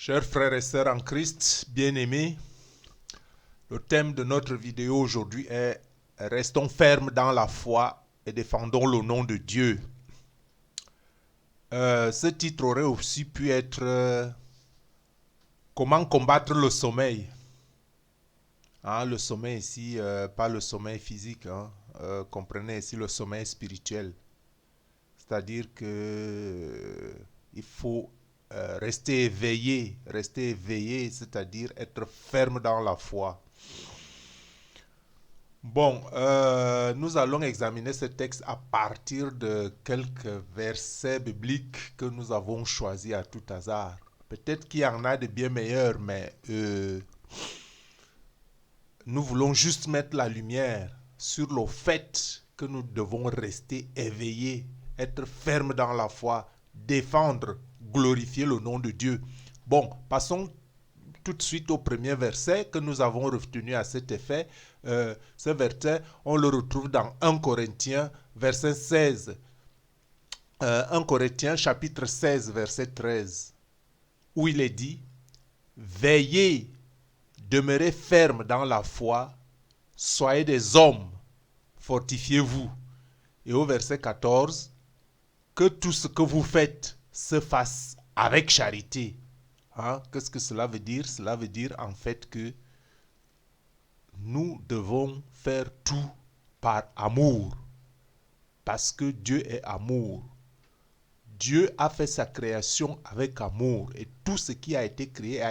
Chers frères et sœurs en Christ, bien-aimés, le thème de notre vidéo aujourd'hui est Restons fermes dans la foi et défendons le nom de Dieu. Ce titre aurait aussi pu être Comment combattre le sommeil. Le sommeil ici, pas le sommeil physique, comprenez ici le sommeil spirituel. C'est-à-dire que il faut rester éveillé, c'est-à-dire être ferme dans la foi. Bon, nous allons examiner ce texte à partir de quelques versets bibliques que nous avons choisis à tout hasard. Peut-être qu'il y en a de bien meilleurs, mais nous voulons juste mettre la lumière sur le fait que nous devons rester éveillés, être fermes dans la foi, défendre, glorifier le nom de Dieu. Bon, passons tout de suite au premier verset que nous avons retenu à cet effet. Ce verset, on le retrouve dans 1 Corinthiens, verset 16. 1 Corinthiens, chapitre 16, verset 13, où il est dit « Veillez, demeurez fermes dans la foi, soyez des hommes, fortifiez-vous. » Et au verset 14, « Que tout ce que vous faites se fasse avec charité. » Qu'est-ce que cela veut dire? Cela veut dire en fait que nous devons faire tout par amour, parce que Dieu est amour. Dieu a fait sa création avec amour et tout ce qui a été créé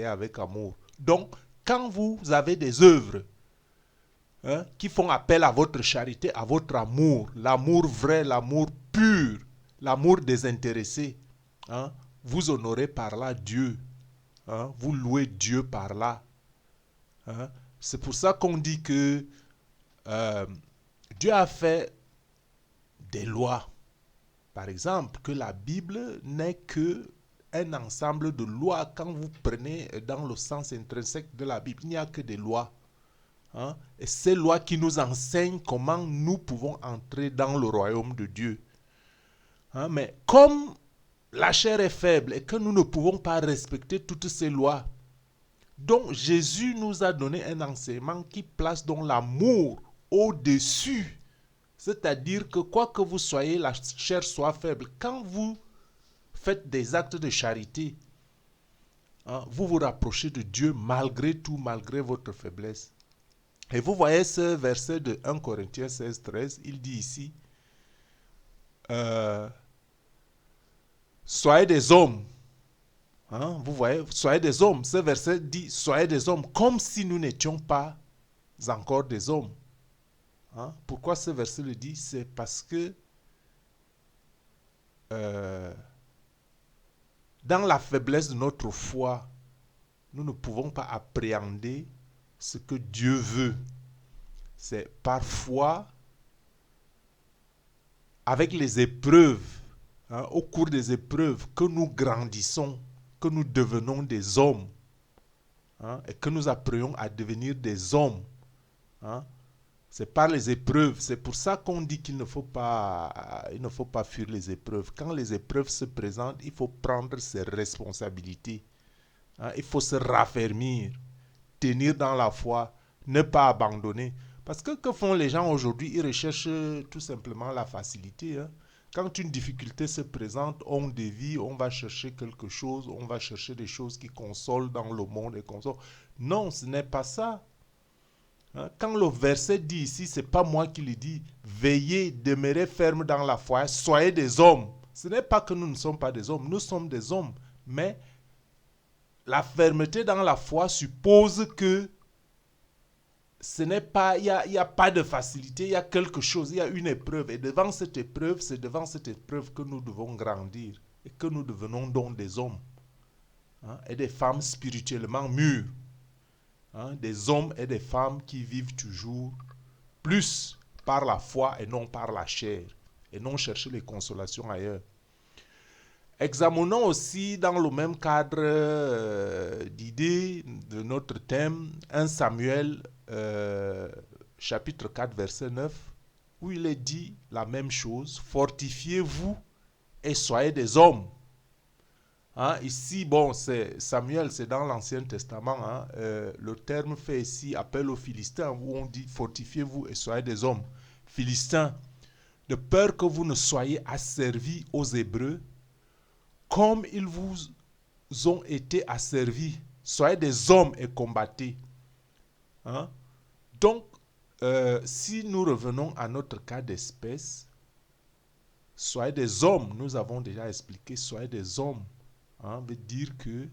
avec amour. Donc, quand vous avez des œuvres qui font appel à votre charité, à votre amour, l'amour vrai, l'amour pur, l'amour désintéressé, vous honorez par là Dieu. Vous louez Dieu par là. C'est pour ça qu'on dit que Dieu a fait des lois. Par exemple, que la Bible n'est que un ensemble de lois. Quand vous prenez dans le sens intrinsèque de la Bible, il n'y a que des lois. Et ces lois qui nous enseignent comment nous pouvons entrer dans le royaume de Dieu. Mais comme la chair est faible et que nous ne pouvons pas respecter toutes ces lois, donc Jésus nous a donné un enseignement qui place donc l'amour au-dessus. C'est-à-dire que quoi que vous soyez, la chair soit faible. Quand vous faites des actes de charité, vous vous rapprochez de Dieu malgré tout, malgré votre faiblesse. Et vous voyez ce verset de 1 Corinthiens 16, 13, il dit ici, soyez des hommes. Vous voyez, soyez des hommes. Ce verset dit, soyez des hommes, comme si nous n'étions pas encore des hommes. Pourquoi ce verset le dit? C'est parce que dans la faiblesse de notre foi, nous ne pouvons pas appréhender ce que Dieu veut. C'est parfois avec les épreuves, au cours des épreuves, que nous grandissons, que nous devenons des hommes, et que nous apprenons à devenir des hommes. C'est par les épreuves. C'est pour ça qu'on dit qu'il ne faut pas fuir les épreuves. Quand les épreuves se présentent, il faut prendre ses responsabilités. Il faut se raffermir, tenir dans la foi, ne pas abandonner. Parce que font les gens aujourd'hui? Ils recherchent tout simplement la facilité. Quand une difficulté se présente, on dévie, on va chercher quelque chose, on va chercher des choses qui consolent dans le monde et consolent. Non, ce n'est pas ça. Quand le verset dit ici, ce n'est pas moi qui le dis, veillez, demeurez fermes dans la foi, soyez des hommes. Ce n'est pas que nous ne sommes pas des hommes, nous sommes des hommes. Mais la fermeté dans la foi suppose que ce n'est pas, il y a pas de facilité, il y a quelque chose, il y a une épreuve. Et devant cette épreuve, c'est devant cette épreuve que nous devons grandir et que nous devenons donc des hommes et des femmes spirituellement mûres. Des hommes et des femmes qui vivent toujours plus par la foi et non par la chair, et non chercher les consolations ailleurs. Examinons aussi dans le même cadre d'idées de notre thème 1 Samuel chapitre 4 verset 9 où il est dit la même chose, fortifiez-vous et soyez des hommes. Hein, ici, bon, c'est Samuel, c'est dans l'Ancien Testament. Hein, le terme fait ici appel aux Philistins, où on dit fortifiez-vous et soyez des hommes. Philistins, de peur que vous ne soyez asservis aux Hébreux, comme ils vous ont été asservis. Soyez des hommes et combattez. Hein? Donc, si nous revenons à notre cas d'espèce, soyez des hommes, nous avons déjà expliqué, soyez des hommes, hein, veut dire que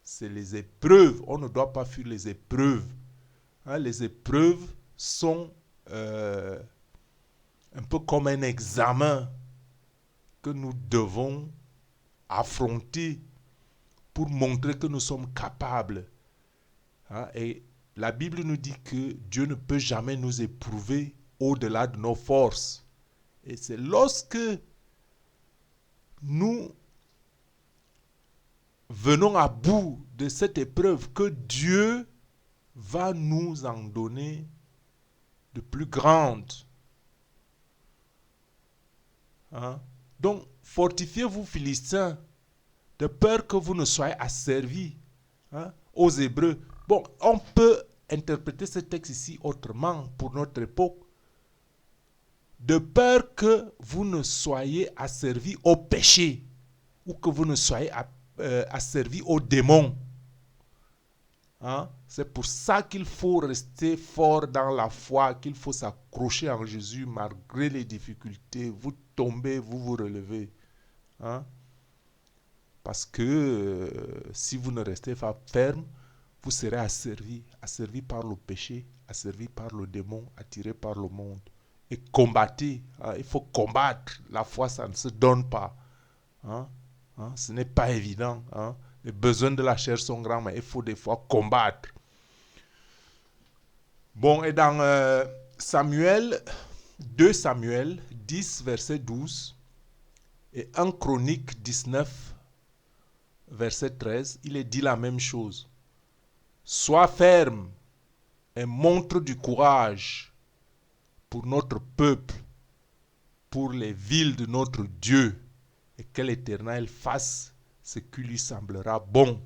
c'est les épreuves, on ne doit pas fuir les épreuves. Hein, les épreuves sont un peu comme un examen que nous devons affronter pour montrer que nous sommes capables. Hein, et la Bible nous dit que Dieu ne peut jamais nous éprouver au-delà de nos forces. Et c'est lorsque nous venons à bout de cette épreuve que Dieu va nous en donner de plus grandes. Hein? Donc, fortifiez-vous, Philistins, de peur que vous ne soyez asservis, hein, aux Hébreux. Bon, on peut interpréter ce texte ici autrement pour notre époque. De peur que vous ne soyez asservis au péché ou que vous ne soyez asservis aux démons. Hein? C'est pour ça qu'il faut rester fort dans la foi, qu'il faut s'accrocher en Jésus malgré les difficultés. Vous tombez, vous vous relevez. Hein? Parce que si vous ne restez pas ferme, vous serez asservi par le péché, asservi par le démon, attiré par le monde. Et combattez. Hein? Il faut combattre. La foi, ça ne se donne pas. Hein? Hein? Ce n'est pas évident. Hein? Les besoins de la chair sont grands, mais il faut des fois combattre. Bon, et dans Samuel, 2 Samuel 10, verset 12, et 1 Chronique 19, verset 13, il est dit la même chose. Sois ferme et montre du courage pour notre peuple, pour les villes de notre Dieu, et que l'Éternel fasse ce qui lui semblera bon.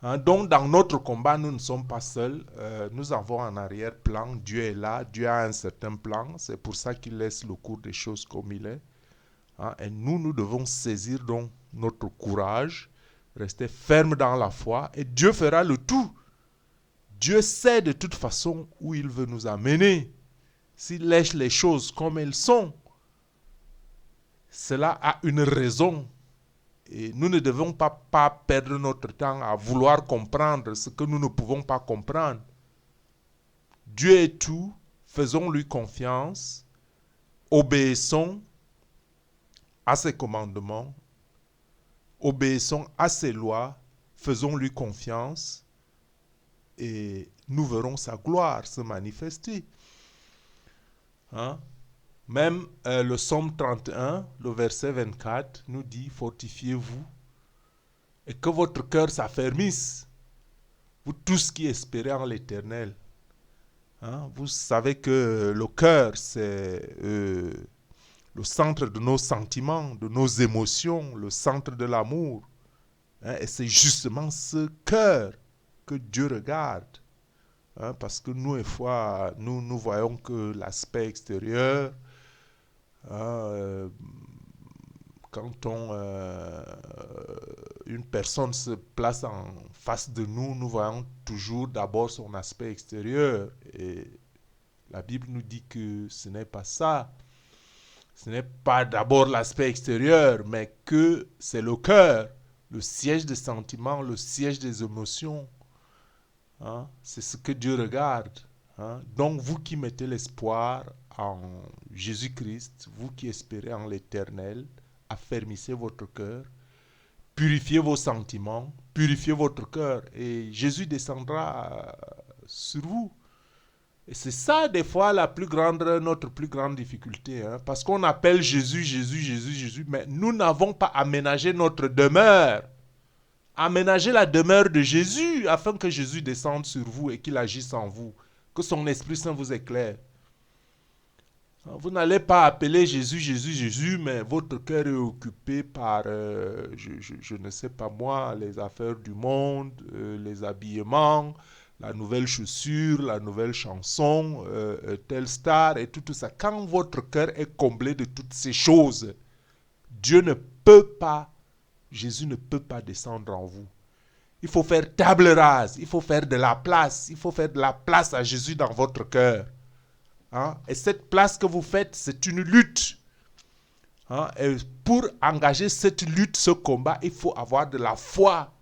Hein, donc dans notre combat, nous ne sommes pas seuls, nous avons un arrière-plan, Dieu est là, Dieu a un certain plan, c'est pour ça qu'il laisse le cours des choses comme il est. Hein, et nous devons saisir donc notre courage, rester ferme dans la foi, et Dieu fera le tout. Dieu sait de toute façon où il veut nous amener. S'il laisse les choses comme elles sont, cela a une raison. Et nous ne devons pas perdre notre temps à vouloir comprendre ce que nous ne pouvons pas comprendre. Dieu est tout, faisons-lui confiance, obéissons à ses commandements, obéissons à ses lois, faisons-lui confiance et nous verrons sa gloire se manifester. Hein? Même le psaume 31, le verset 24, nous dit « Fortifiez-vous et que votre cœur s'affermisse, vous tous qui espérez en l'Éternel. » Hein? Vous savez que le cœur, c'est le centre de nos sentiments, de nos émotions, le centre de l'amour. Hein? Et c'est justement ce cœur que Dieu regarde. Hein? Parce que nous, des fois, nous voyons que l'aspect extérieur. Quand une personne se place en face de nous, nous voyons toujours d'abord son aspect extérieur. Et la Bible nous dit que ce n'est pas ça. Ce n'est pas d'abord l'aspect extérieur, mais que c'est le cœur, le siège des sentiments, le siège des émotions. Hein? C'est ce que Dieu regarde. Hein? Donc vous qui mettez l'espoir en Jésus-Christ, vous qui espérez en l'Éternel, affermissez votre cœur, purifiez vos sentiments, purifiez votre cœur et Jésus descendra sur vous. Et c'est ça des fois notre plus grande difficulté, hein? Parce qu'on appelle Jésus, mais nous n'avons pas aménagé notre demeure. Aménagez la demeure de Jésus afin que Jésus descende sur vous et qu'il agisse en vous. Que son Esprit Saint vous éclaire. Vous n'allez pas appeler Jésus, Jésus, Jésus, mais votre cœur est occupé par, je ne sais pas moi, les affaires du monde, les habillements, la nouvelle chaussure, la nouvelle chanson, telle star et tout ça. Quand votre cœur est comblé de toutes ces choses, Dieu ne peut pas, Jésus ne peut pas descendre en vous. Il faut faire table rase, il faut faire de la place, il faut faire de la place à Jésus dans votre cœur. Hein? Et cette place que vous faites, c'est une lutte. Hein? Et pour engager cette lutte, ce combat, il faut avoir de la foi.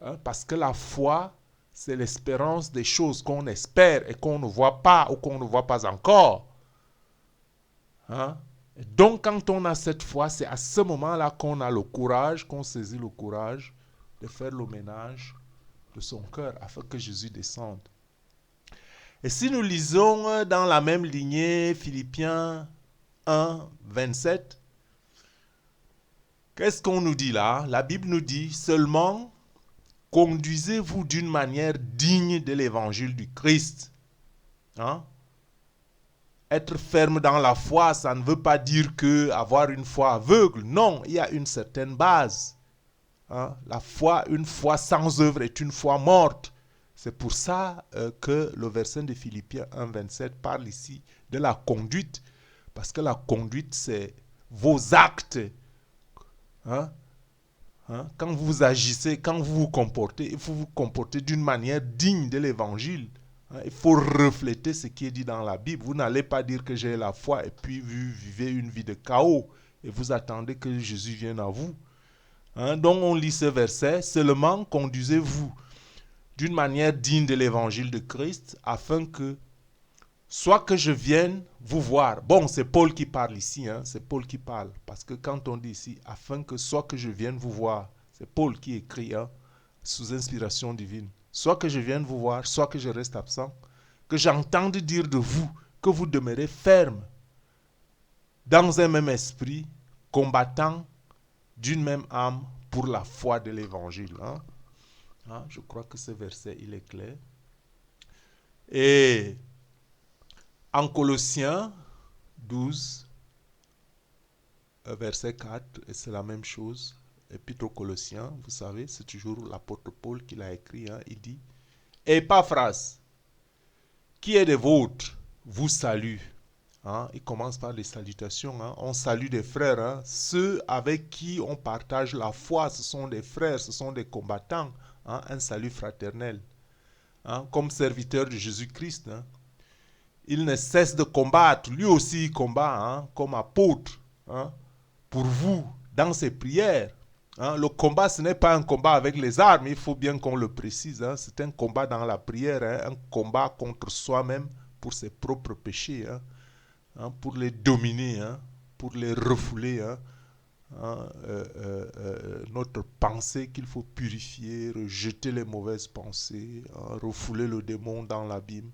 Hein? Parce que la foi, c'est l'espérance des choses qu'on espère et qu'on ne voit pas ou qu'on ne voit pas encore. Hein? Et donc, quand on a cette foi, c'est à ce moment-là qu'on a le courage, qu'on saisit le courage de faire le ménage de son cœur afin que Jésus descende. Et si nous lisons dans la même lignée Philippiens 1, 27, qu'est-ce qu'on nous dit là? La Bible nous dit seulement conduisez-vous d'une manière digne de l'évangile du Christ. Hein? Être ferme dans la foi, ça ne veut pas dire que avoir une foi aveugle. Non, il y a une certaine base. Hein? La foi, une foi sans œuvre est une foi morte. C'est pour ça que le verset de Philippiens 1, 27 parle ici de la conduite. Parce que la conduite, c'est vos actes. Hein? Hein? Quand vous agissez, quand vous vous comportez, il faut vous comporter d'une manière digne de l'évangile. Hein? Il faut refléter ce qui est dit dans la Bible. Vous n'allez pas dire que j'ai la foi et puis vous vivez une vie de chaos et vous attendez que Jésus vienne à vous. Hein? Donc on lit ce verset, seulement conduisez-vous d'une manière digne de l'évangile de Christ, afin que, soit que je vienne vous voir. Bon, c'est Paul qui parle ici, hein, c'est Paul qui parle. Parce que quand on dit ici, afin que, soit que je vienne vous voir, c'est Paul qui écrit, hein, sous inspiration divine. Soit que je vienne vous voir, soit que je reste absent, que j'entende dire de vous que vous demeurez ferme, dans un même esprit, combattant d'une même âme pour la foi de l'évangile. Hein. Hein, je crois que ce verset, il est clair. Et en Colossiens 12, verset 4, et c'est la même chose. Épître aux Colossiens, vous savez, c'est toujours l'apôtre Paul qui l'a écrit. Hein, il dit, Épaphras, qui est des vôtres, vous salue. Hein, il commence par les salutations. Hein. On salue des frères. Hein. Ceux avec qui on partage la foi, ce sont des frères, ce sont des combattants. Hein, un salut fraternel. Hein, comme serviteur de Jésus-Christ. Hein. Il ne cesse de combattre. Lui aussi, il combat hein, comme apôtre. Hein, pour vous, dans ses prières. Hein. Le combat, ce n'est pas un combat avec les armes. Il faut bien qu'on le précise. Hein. C'est un combat dans la prière. Hein, un combat contre soi-même pour ses propres péchés. Hein. Hein, pour les dominer, hein, pour les refouler. Hein, hein, notre pensée qu'il faut purifier, rejeter les mauvaises pensées, hein, refouler le démon dans l'abîme,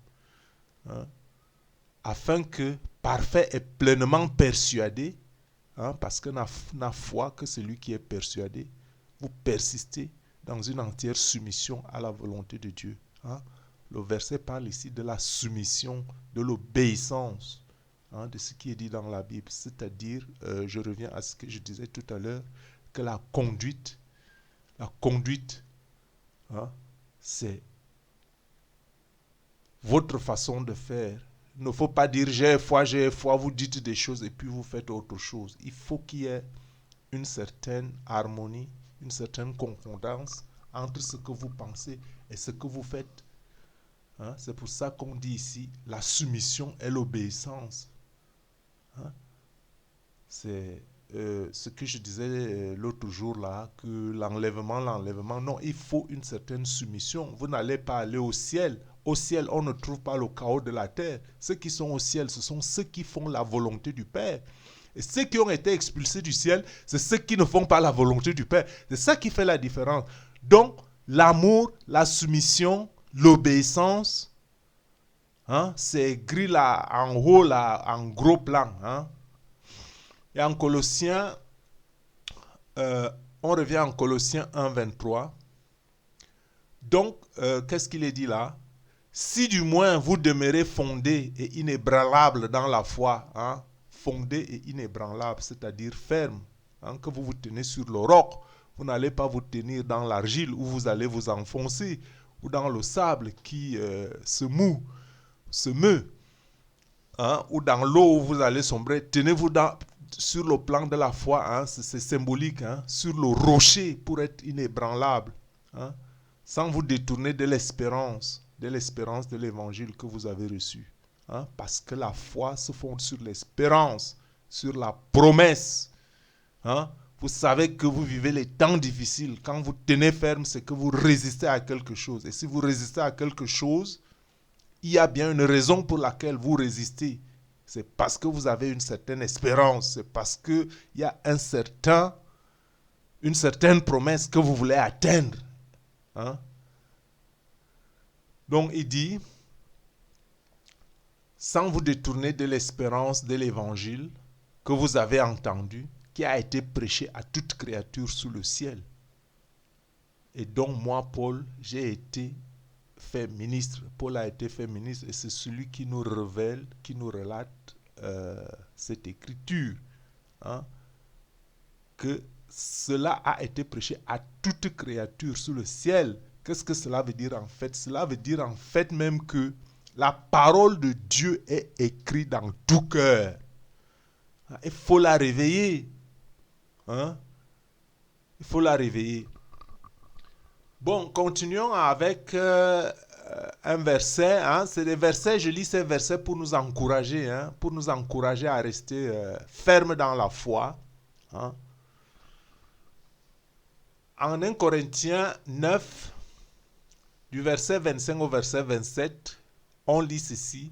hein, afin que, parfait et pleinement persuadé, hein, parce que n'a foi que celui qui est persuadé, vous persistez dans une entière soumission à la volonté de Dieu. Hein. Le verset parle ici de la soumission, de l'obéissance. Hein, de ce qui est dit dans la Bible, c'est-à-dire, je reviens à ce que je disais tout à l'heure, que la conduite, hein, c'est votre façon de faire. Il ne faut pas dire j'ai foi, vous dites des choses et puis vous faites autre chose. Il faut qu'il y ait une certaine harmonie, une certaine concordance entre ce que vous pensez et ce que vous faites. Hein, c'est pour ça qu'on dit ici la soumission et l'obéissance. Hein? C'est ce que je disais l'autre jour là, que l'enlèvement, non, il faut une certaine soumission. Vous n'allez pas aller au ciel. Au ciel, on ne trouve pas le chaos de la terre. Ceux qui sont au ciel, ce sont ceux qui font la volonté du Père. Et ceux qui ont été expulsés du ciel, c'est ceux qui ne font pas la volonté du Père. C'est ça qui fait la différence. Donc, l'amour, la soumission, l'obéissance, hein, c'est écrit là, en haut, là, en gros plan. Hein. Et en Colossiens, on revient en Colossiens 1, 23. Donc, qu'est-ce qu'il est dit là? Si du moins vous demeurez fondés et inébranlables dans la foi, hein, fondé et inébranlable, c'est-à-dire ferme, que vous vous tenez sur le roc. Vous n'allez pas vous tenir dans l'argile où vous allez vous enfoncer, ou dans le sable qui se meut, ou dans l'eau où vous allez sombrer. Tenez-vous sur le plan de la foi, c'est symbolique, sur le rocher pour être inébranlable, sans vous détourner de l'espérance de l'évangile que vous avez reçu. Parce que la foi se fonde sur l'espérance, sur la promesse. Vous savez que vous vivez les temps difficiles. Quand vous tenez ferme, c'est que vous résistez à quelque chose. Et si vous résistez à quelque chose, il y a bien une raison pour laquelle vous résistez. C'est parce que vous avez une certaine espérance. C'est parce qu'il y a une certaine promesse que vous voulez atteindre. Donc il dit, sans vous détourner de l'espérance de l'évangile que vous avez entendu, qui a été prêché à toute créature sous le ciel. Et donc moi, Paul, j'ai été fait ministre. Paul a été fait ministre et c'est celui qui nous révèle, qui nous relate cette écriture. Que cela a été prêché à toute créature sous le ciel. Qu'est-ce que cela veut dire en fait? Cela veut dire en fait même que la parole de Dieu est écrite dans tout cœur. Il faut la réveiller. Il faut la réveiller. Bon, continuons avec un verset. C'est des versets, je lis ces versets pour nous encourager, à rester fermes dans la foi. En 1 Corinthiens 9, du verset 25 au verset 27, on lit ceci.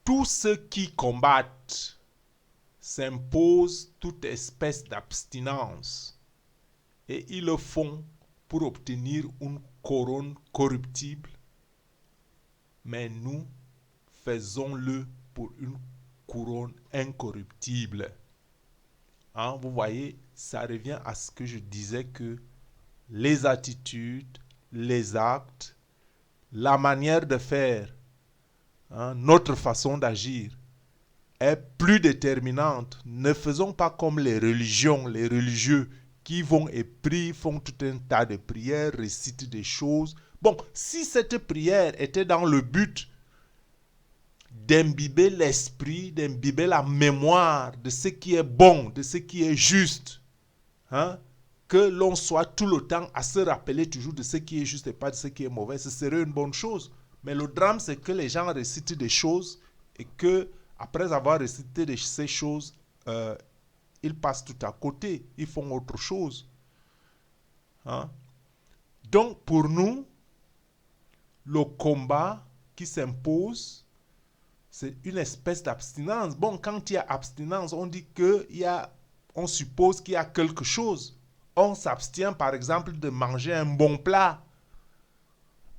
Tous ceux qui combattent s'imposent toute espèce d'abstinence et ils le font pour obtenir une couronne corruptible, mais nous faisons-le pour une couronne incorruptible. Vous voyez, ça revient à ce que je disais que les attitudes, les actes, la manière de faire, notre façon d'agir est plus déterminante. Ne faisons pas comme les religions, les religieux qui vont et prient, font tout un tas de prières, récitent des choses. Bon, si cette prière était dans le but d'imbiber l'esprit, d'imbiber la mémoire de ce qui est bon, de ce qui est juste, que l'on soit tout le temps à se rappeler toujours de ce qui est juste et pas de ce qui est mauvais, ce serait une bonne chose. Mais le drame, c'est que les gens récitent des choses et que après avoir récité ces choses, ils passent tout à côté, ils font autre chose. Donc pour nous, le combat qui s'impose, c'est une espèce d'abstinence. Bon, quand il y a abstinence, on dit on suppose qu'il y a quelque chose. On s'abstient par exemple de manger un bon plat.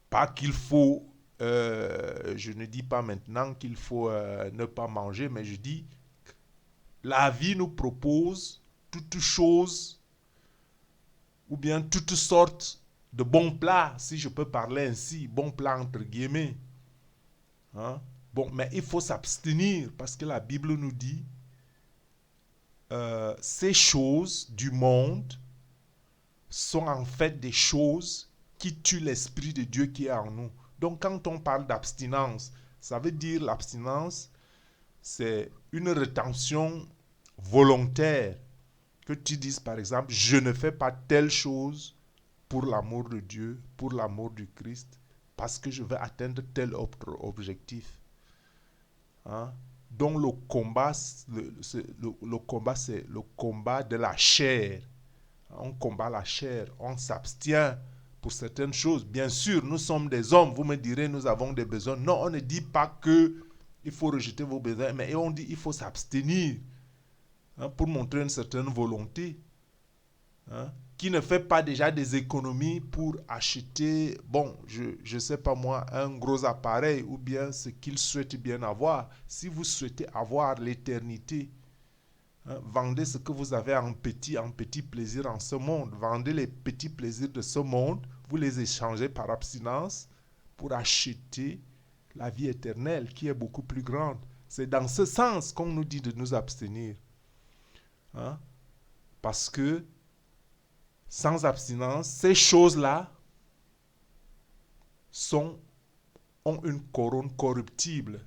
Pas qu'il faut, je ne dis pas maintenant qu'il faut ne pas manger, mais je dis la vie nous propose toutes choses ou bien toutes sortes de bons plats, si je peux parler ainsi, bons plats entre guillemets. Bon, mais il faut s'abstenir parce que la Bible nous dit ces choses du monde sont en fait des choses qui tuent l'Esprit de Dieu qui est en nous. Donc quand on parle d'abstinence, ça veut dire l'abstinence, c'est une rétention volontaire. Que tu dises par exemple, je ne fais pas telle chose pour l'amour de Dieu, pour l'amour du Christ, parce que je veux atteindre tel autre objectif. Donc le combat, c'est le combat de la chair. On combat la chair, on s'abstient pour certaines choses. Bien sûr, nous sommes des hommes, vous me direz, nous avons des besoins. Non, on ne dit pas que il faut rejeter vos besoins, mais on dit qu'il faut s'abstenir pour montrer une certaine volonté. Qui ne fait pas déjà des économies pour acheter, bon, je sais pas moi, un gros appareil ou bien ce qu'il souhaite bien avoir. Si vous souhaitez avoir l'éternité, vendez ce que vous avez en petit plaisir en ce monde. Vendez les petits plaisirs de ce monde, vous les échangez par abstinence pour acheter la vie éternelle qui est beaucoup plus grande. C'est dans ce sens qu'on nous dit de nous abstenir. Hein? Parce que sans abstinence, ces choses-là ont une couronne corruptible.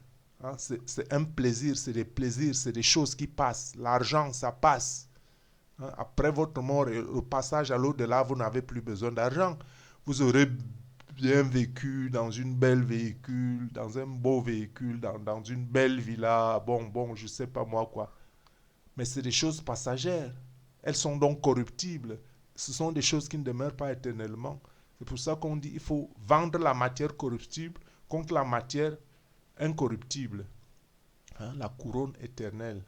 Hein? C'est un plaisir, c'est des plaisirs, c'est des choses qui passent. L'argent, ça passe. Hein? Après votre mort et le passage à l'au-delà, vous n'avez plus besoin d'argent. Vous aurez bien vécu dans une belle véhicule, dans un beau véhicule, dans une belle villa, bon, je sais pas moi quoi. Mais c'est des choses passagères. Elles sont donc corruptibles. Ce sont des choses qui ne demeurent pas éternellement. C'est pour ça qu'on dit qu'il faut vendre la matière corruptible contre la matière incorruptible. Hein, la couronne éternelle.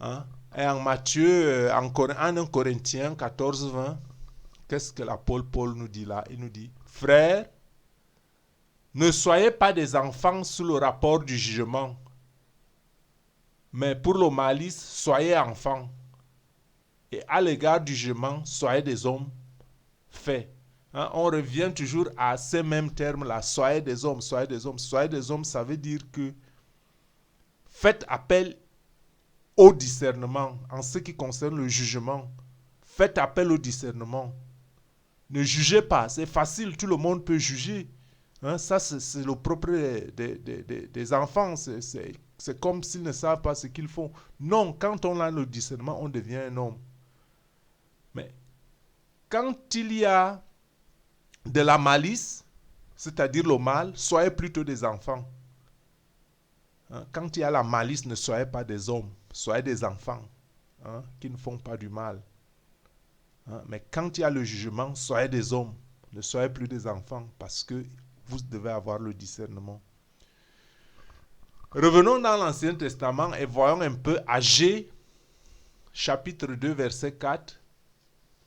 Hein? Et en Matthieu, en 1 Corinthiens 14, 20, qu'est-ce que l'apôtre Paul nous dit là? Il nous dit, frères, ne soyez pas des enfants sous le rapport du jugement, mais pour le malice, soyez enfants. Et à l'égard du jugement, soyez des hommes faits. Hein, on revient toujours à ces mêmes termes-là. Soyez des hommes, soyez des hommes. Soyez des hommes, ça veut dire que faites appel au discernement en ce qui concerne le jugement. Faites appel au discernement. Ne jugez pas, c'est facile, tout le monde peut juger. Hein, ça, c'est le propre des enfants. C'est comme s'ils ne savent pas ce qu'ils font. Non, quand on a le discernement, on devient un homme. Mais quand il y a de la malice, c'est-à-dire le mal, soyez plutôt des enfants. Hein? Quand il y a la malice, ne soyez pas des hommes, soyez des enfants, hein, qui ne font pas du mal. Hein? Mais quand il y a le jugement, soyez des hommes, ne soyez plus des enfants, parce que vous devez avoir le discernement. Revenons dans l'Ancien Testament et voyons un peu Agé, chapitre 2, verset 4.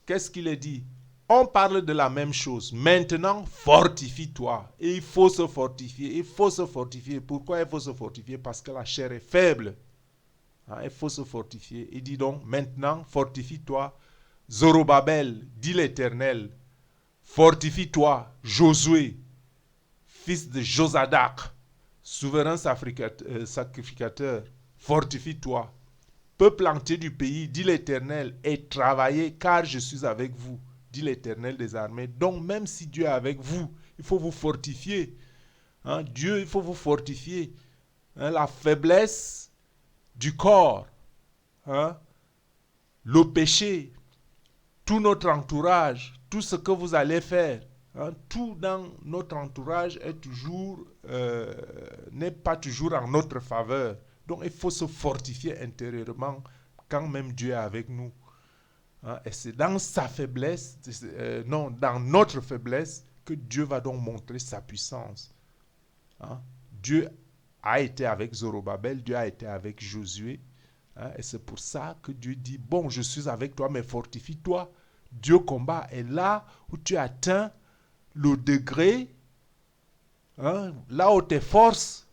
Qu'est-ce qu'il est dit? On parle de la même chose. Maintenant, fortifie-toi. Et il faut se fortifier. Il faut se fortifier. Pourquoi il faut se fortifier? Parce que la chair est faible. Hein, il faut se fortifier. Il dit donc, maintenant, fortifie-toi. Zorobabel, dit l'Éternel. Fortifie-toi, Josué, fils de Josadak, souverain sacrificateur. Fortifie-toi. Peuple entier du pays, dit l'Éternel, et travaillez, car je suis avec vous, dit l'Éternel des armées. Donc, même si Dieu est avec vous, il faut vous fortifier. Hein, Dieu, il faut vous fortifier. Hein, la faiblesse du corps, hein, le péché, tout notre entourage, tout ce que vous allez faire, hein, tout dans notre entourage est toujours, n'est pas toujours en notre faveur. Donc, il faut se fortifier intérieurement quand même Dieu est avec nous. Hein, et c'est dans sa faiblesse, dans notre faiblesse, que Dieu va donc montrer sa puissance. Hein, Dieu a été avec Zorobabel, Dieu a été avec Josué. Hein, et c'est pour ça que Dieu dit, bon, je suis avec toi, mais fortifie-toi. Dieu combat. Et là où tu atteins le degré, hein, là où tes forces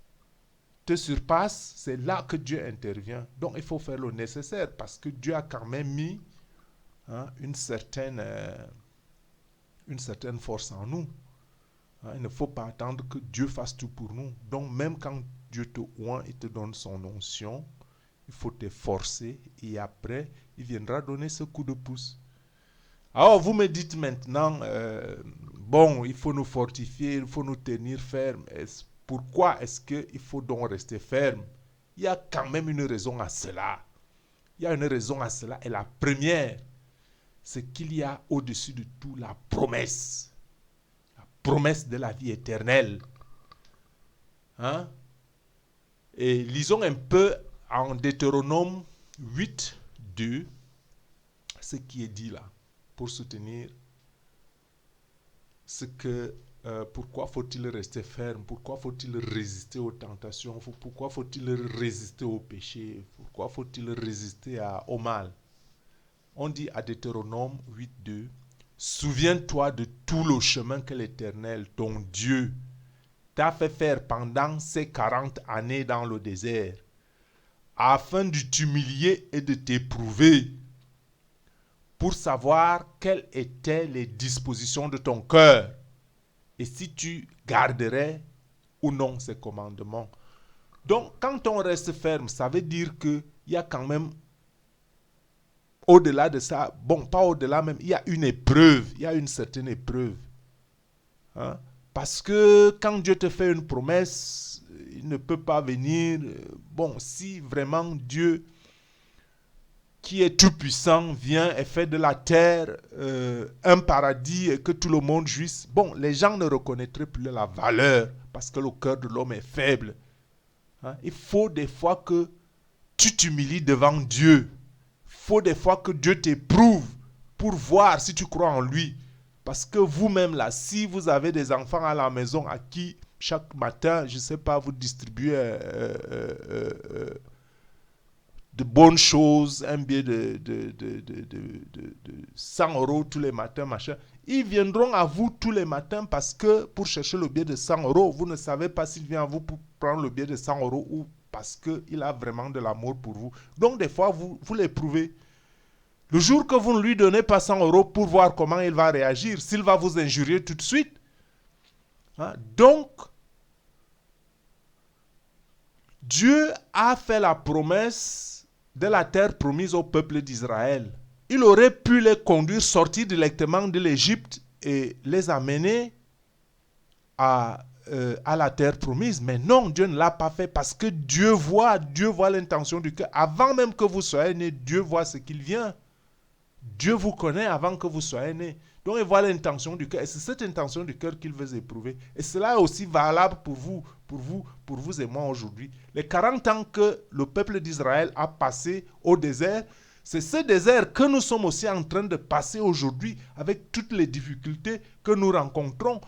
te surpasse, c'est là que Dieu intervient. Donc il faut faire le nécessaire parce que Dieu a quand même mis, hein, une certaine force en nous. Hein, il ne faut pas attendre que Dieu fasse tout pour nous. Donc même quand Dieu te oint, il te donne son onction, il faut t'efforcer et après, il viendra donner ce coup de pouce. Alors vous me dites maintenant, bon, il faut nous fortifier, il faut nous tenir fermes. Pourquoi est-ce qu'il faut donc rester ferme? Il y a quand même une raison à cela. Il y a une raison à cela. Et la première, c'est qu'il y a au-dessus de tout la promesse. La promesse de la vie éternelle. Hein? Et lisons un peu en Deutéronome 8, 2, ce qui est dit là, pour soutenir ce que pourquoi faut-il rester ferme? Pourquoi faut-il résister aux tentations? Pourquoi faut-il résister au péché? Pourquoi faut-il résister au mal? On dit à Deutéronome 8.2, souviens-toi de tout le chemin que l'Éternel, ton Dieu, t'a fait faire pendant ces 40 années dans le désert, afin de t'humilier et de t'éprouver, pour savoir quelles étaient les dispositions de ton cœur, et si tu garderais ou non ces commandements. Donc, quand on reste ferme, ça veut dire qu'il y a quand même, au-delà de ça, bon, pas au-delà même, il y a une épreuve, il y a une certaine épreuve. Hein? Parce que quand Dieu te fait une promesse, il ne peut pas venir, bon, si vraiment Dieu, qui est tout puissant, vient et fait de la terre un paradis et que tout le monde jouisse, bon, les gens ne reconnaîtraient plus la valeur parce que le cœur de l'homme est faible. Hein? Il faut des fois que tu t'humilies devant Dieu. Il faut des fois que Dieu t'éprouve pour voir si tu crois en lui. Parce que vous-même là, si vous avez des enfants à la maison à qui chaque matin, je ne sais pas, vous distribuez de bonnes choses, un billet de 100 euros tous les matins, machin. Ils viendront à vous tous les matins parce que pour chercher le billet de 100 euros, vous ne savez pas s'il vient à vous pour prendre le billet de 100 euros ou parce qu'il a vraiment de l'amour pour vous. Donc des fois, vous l'éprouvez. Le jour que vous ne lui donnez pas 100 euros pour voir comment il va réagir, s'il va vous injurier tout de suite. Hein? Donc, Dieu a fait la promesse de la terre promise au peuple d'Israël. Il aurait pu les conduire sortir directement de l'Égypte et les amener à la terre promise. Mais non, Dieu ne l'a pas fait parce que Dieu voit l'intention du cœur. Avant même que vous soyez né, Dieu voit ce qu'il vient. Dieu vous connaît avant que vous soyez né. Donc il voit l'intention du cœur. Et c'est cette intention du cœur qu'il veut éprouver. Et cela est aussi valable pour vous et moi aujourd'hui. Les 40 ans que le peuple d'Israël a passé au désert, c'est ce désert que nous sommes aussi en train de passer aujourd'hui avec toutes les difficultés que nous rencontrons.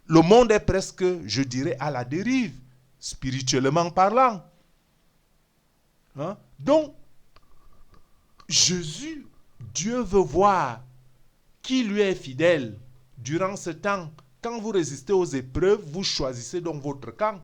Le monde est presque, je dirais, à la dérive, spirituellement parlant. Hein? Donc, Jésus, Dieu veut voir qui lui est fidèle durant ce temps. Quand vous résistez aux épreuves, vous choisissez donc votre camp.